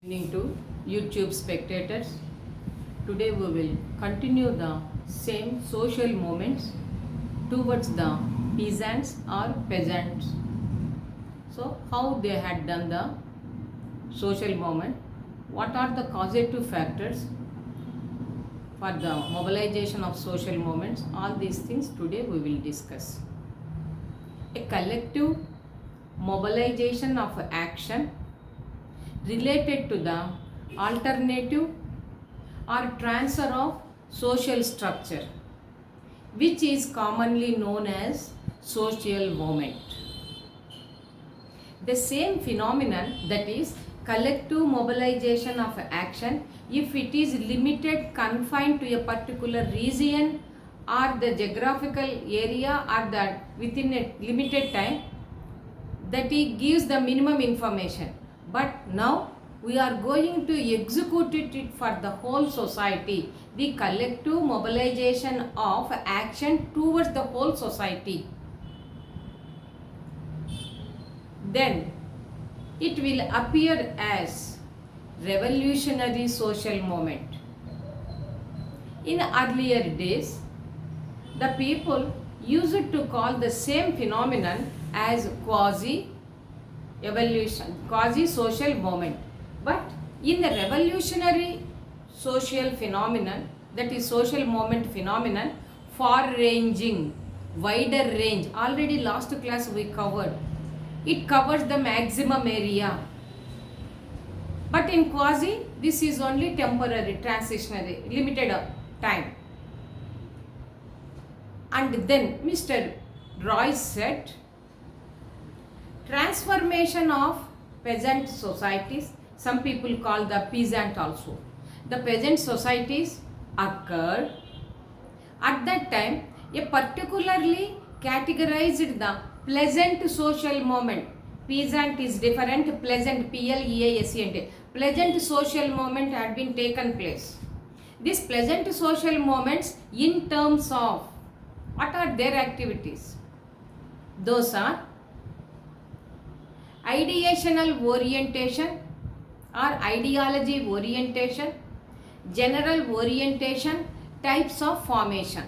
Evening to YouTube spectators. Today we will continue the same social movements towards the peasants or peasants. So, how they had done the social movement, what are the causative factors for the mobilization of social movements, all these things today we will discuss. A collective mobilization of action related to the alternative or transfer of social structure, which is commonly known as social movement. The same phenomenon, that is collective mobilization of action, if it is limited, confined to a particular region or the geographical area or that within a limited time, that it gives the minimum information. But now we are going to execute it for the whole society, the collective mobilization of action towards the whole society. Then it will appear as revolutionary social movement. In earlier days, the people used to call the same phenomenon as quasi social movement. But in the revolutionary social phenomenon, that is social movement phenomenon, far ranging, wider range, already last class we covered, it covers the maximum area. But in quasi, this is only temporary, transitionary, limited time. And then Mr. Royce said, transformation of peasant societies, some people call the peasant also. The peasant societies occurred. At that time, a particularly categorized the pleasant social movement. Peasant is different, pleasant, P-L-E-A-S-E-N-T. Pleasant social movement had been taken place. These pleasant social movements, in terms of what are their activities? Those are ideational orientation or ideology orientation, general orientation, types of formation.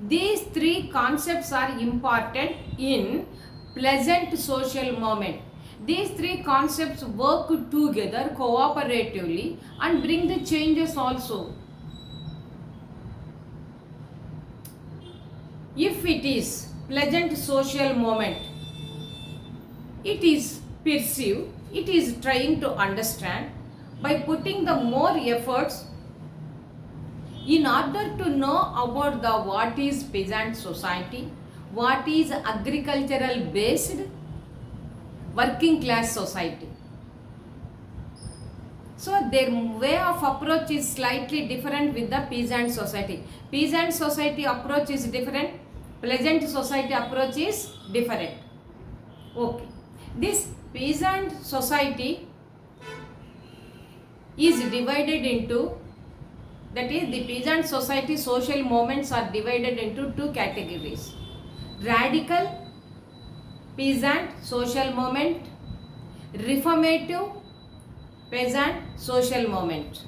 These three concepts are important in pleasant social movement. These three concepts work together cooperatively and bring the changes also. If it is pleasant social movement, it is perceived, it is trying to understand by putting the more efforts in order to know about the what is peasant society, what is agricultural based working class society. So their way of approach is slightly different with the peasant society. Peasant society approach is different, pleasant society approach is different. Okay. This peasant society is divided into, that is the peasant society social movements are divided into two categories. Radical peasant social movement, reformative peasant social movement.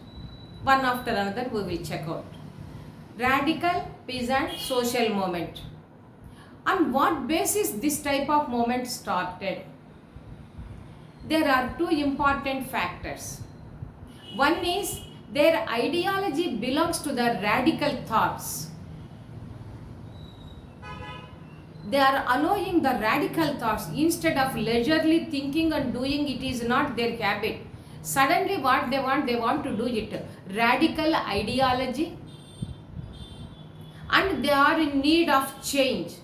One after another we will check out. Radical peasant social movement. On what basis this type of movement started? There are two important factors. One is their ideology belongs to the radical thoughts. They are allowing the radical thoughts instead of leisurely thinking and doing. It is not their habit. Suddenly what they want to do it. Radical ideology, and they are in need of change.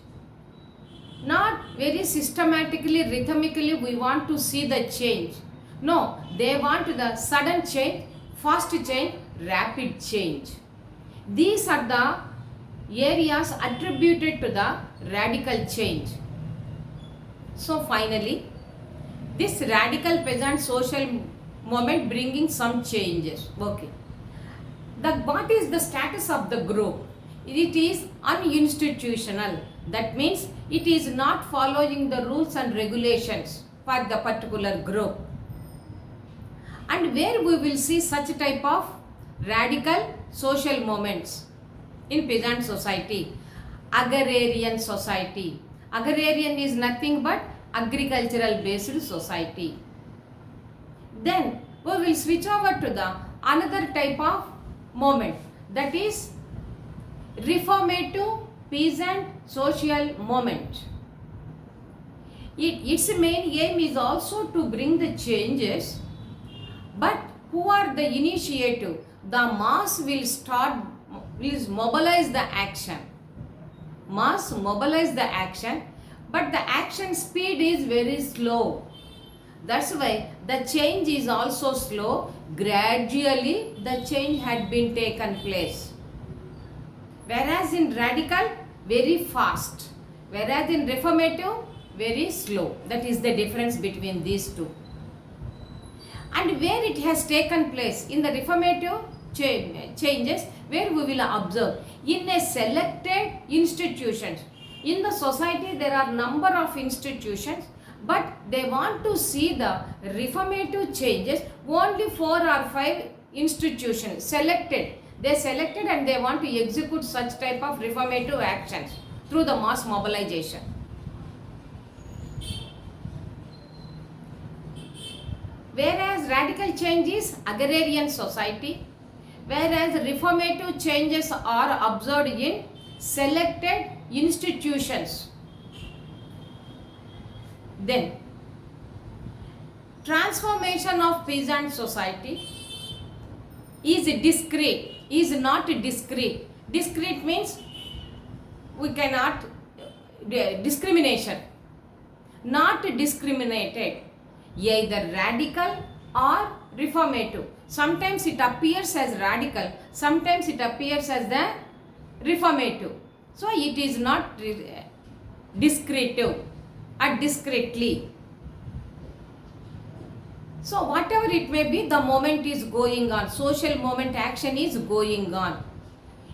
Not very systematically, rhythmically we want to see the change. No, they want the sudden change, fast change, rapid change. These are the areas attributed to the radical change. So finally, this radical peasant social movement bringing some changes. Okay. What is the status of the group? It is uninstitutional. That means it is not following the rules and regulations for the particular group. and where we will see such type of radical social movements in peasant society. Agrarian society. Agrarian is nothing but agricultural based society. Then we will switch over to the another type of movement, that is reformative peasant social movement. Its main aim is also to bring the changes, but who are the initiative? The mass will mobilize the action. Mass mobilize the action, but the action speed is very slow. That's why the change is also slow. Gradually the change had been taken place. Whereas in radical, very fast. Whereas in reformative, very slow. That is the difference between these two. And where it has taken place in the reformative changes, where we will observe in a selected institutions. In the society there are number of institutions, but they want to see the reformative changes only 4 or 5 institutions selected. They selected and they want to execute such type of reformative actions through the mass mobilization. Whereas radical change is agrarian society, whereas reformative changes are observed in selected institutions. Then, transformation of peasant society is discrete, is not discrete. Discrete means we cannot discrimination, not discriminated, either radical or reformative. Sometimes it appears as radical, sometimes it appears as the reformative. So it is not discretive or discretely. So whatever it may be, the moment is going on, social movement action is going on.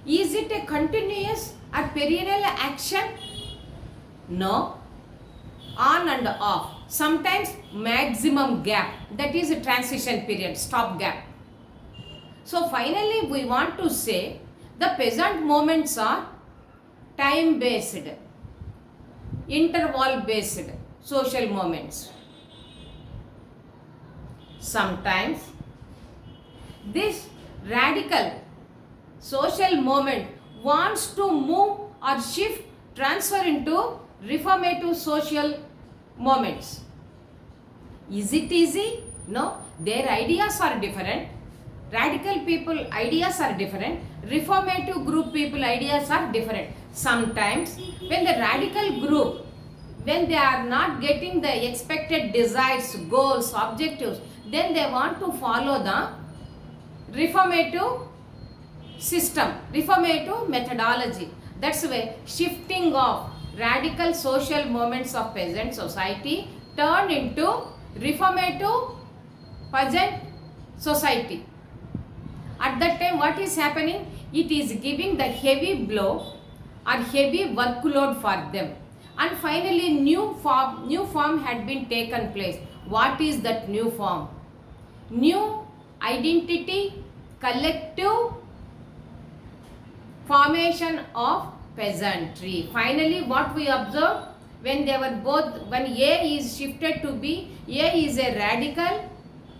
Is it a continuous or perennial action? No. On and off. Sometimes maximum gap, that is a transition period, stop gap. So finally we want to say the peasant movements are time based, interval based social movements. Sometimes this radical social movement wants to move or shift, transfer into reformative social movements. Is it easy? No. Their ideas are different. Radical people ideas are different. Reformative group people ideas are different. Sometimes when the radical group, when they are not getting the expected desires, goals, objectives, then they want to follow the reformative system, reformative methodology. That's why shifting of radical social movements of peasant society turn into reformative peasant society. At that time what is happening? It is giving the heavy blow or heavy workload for them. And finally new form had been taken place. What is that new form? New identity, collective formation of peasantry. Finally what we observe, when they were both, when A is shifted to B, A is a radical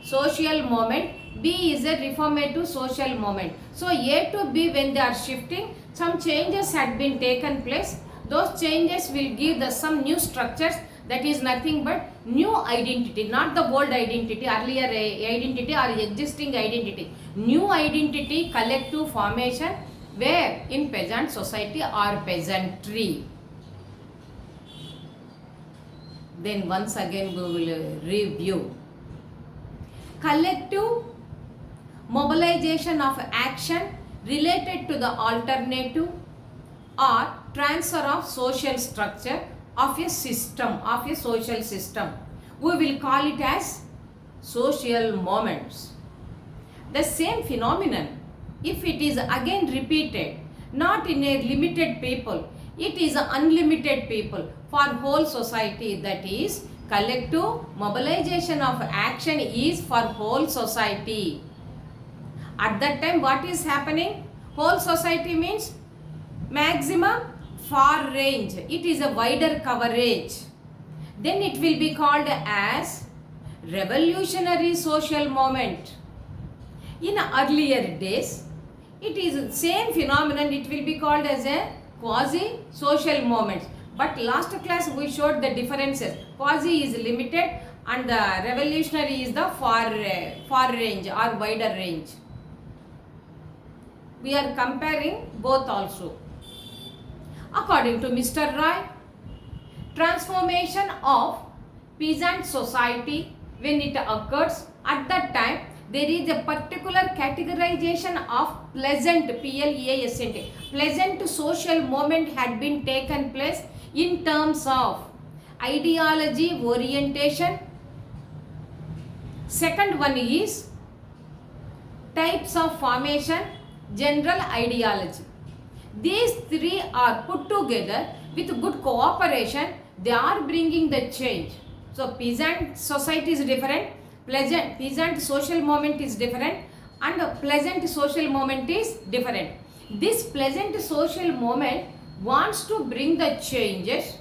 social movement, B is a reformative social movement. So A to B, when they are shifting, some changes had been taken place. Those changes will give the some new structures, that is nothing but new identity, not the old identity, earlier identity or existing identity. New identity, collective formation, where in peasant society or peasantry. Then once again we will review. Collective mobilization of action related to the alternative or transfer of social structure of a system, of a social system. We will call it as social moments. The same phenomenon, if it is again repeated, not in a limited people, it is unlimited people for whole society, that is Collective mobilization of action is for whole society. At that time, what is happening? Whole society means maximum far range. It is a wider coverage. Then it will be called as revolutionary social movement. In earlier days, it is same phenomenon. It will be called as a quasi social movement. But last class we showed the differences. Quasi is limited and the revolutionary is the far range or wider range. We are comparing both also. According to Mr. Roy, transformation of peasant society, when it occurs, at that time there is a particular categorization of pleasant, P-L-E-A-S-N-T, pleasant social movement had been taken place in terms of ideology, orientation. Second one is types of formation, general ideology. These three are put together with good cooperation. They are bringing the change. So peasant society is different, peasant social movement is different, and pleasant social movement is different. This pleasant social movement wants to bring the changes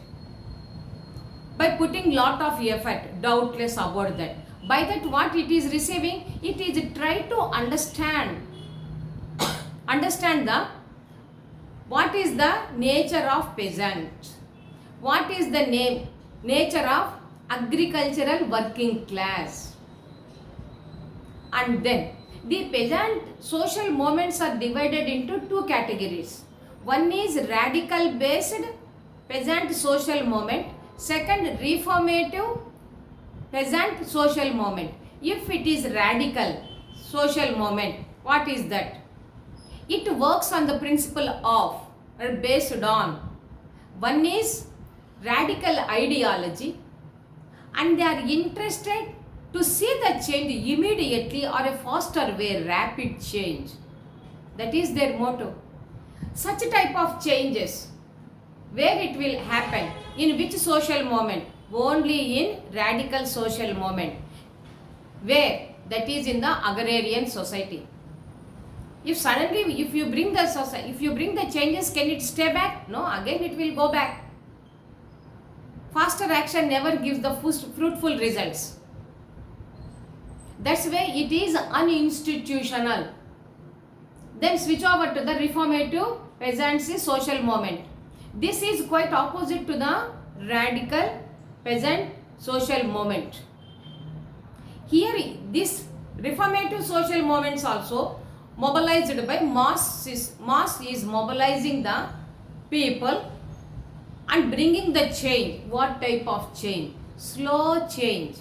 by putting lot of effort, doubtless about that. By that what it is receiving, it is try to understand the what is the nature of peasant, what is the nature of agricultural working class. And then the peasant social movements are divided into two categories. One is radical based peasant social movement, second reformative peasant social movement. If it is radical social movement, what is that? It works on the principle of or based on, one is radical ideology and they are interested to see the change immediately or a faster way, rapid change. That is their motto. Such type of changes, where it will happen, in which social movement? Only in radical social movement. Where? That is in the agrarian society. If suddenly, if you bring the changes, can it stay back? No, again it will go back. Faster action never gives the fruitful results. That's why it is uninstitutional. Then switch over to the reformative peasant's social movement. This is quite opposite to the radical peasant social movement. Here, this reformative social movements also mobilized by mass is mobilizing the people and bringing the change. What type of change? Slow change,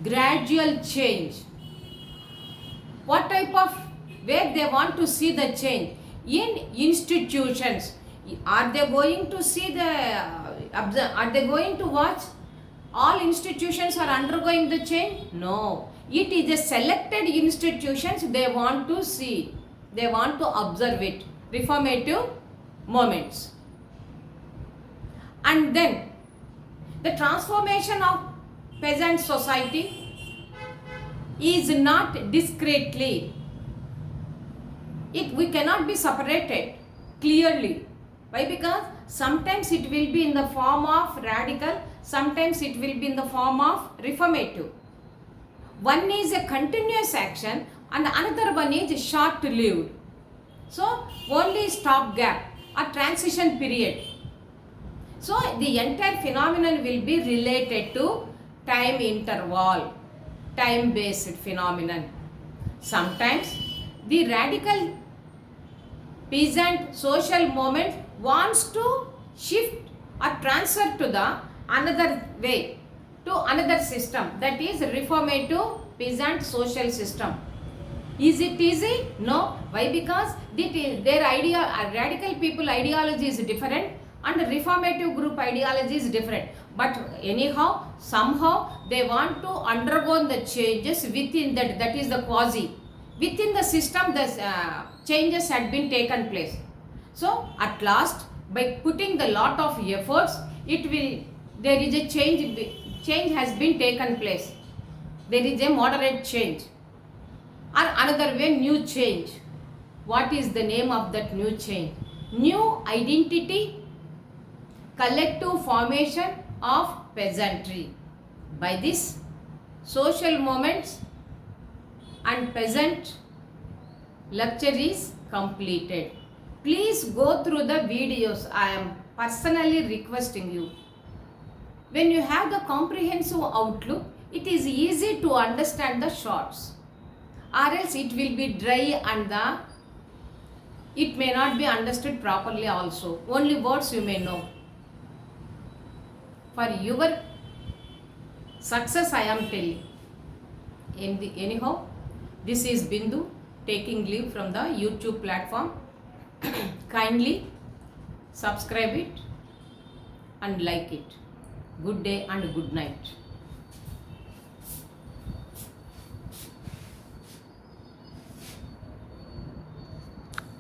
gradual change. What type of, where they want to see the change? In institutions. Are they going to see are they going to watch? All institutions are undergoing the change? No. It is a selected institutions they want to see. They want to observe it. Reformative moments. And then the transformation of peasant society is not discreetly. We cannot be separated clearly. Why? Because sometimes it will be in the form of radical, sometimes it will be in the form of reformative. One is a continuous action and another one is short-lived. So only stopgap or transition period. So the entire phenomenon will be related to time interval, time-based phenomenon. Sometimes the radical peasant social movement wants to shift or transfer to the another way, to another system, that is reformative peasant social system. Is it easy? No. Why? Because their radical people ideology is different and reformative group ideology is different. But anyhow, somehow they want to undergo the changes within that is the quasi. Within the system, the changes had been taken place. So at last, by putting the lot of efforts, there is a change change has been taken place. There is a moderate change, or another way, new change. What is the name of that new change? New identity, collective formation of peasantry. By this, social moments and peasant lecture is completed. Please go through the videos. I am personally requesting you. When you have the comprehensive outlook, it is easy to understand the shorts, or else it will be dry and it may not be understood properly also. Only words you may know. For your success I am telling. Anyhow, this is Bindu taking leave from the YouTube platform. Kindly subscribe it and like it. Good day and good night.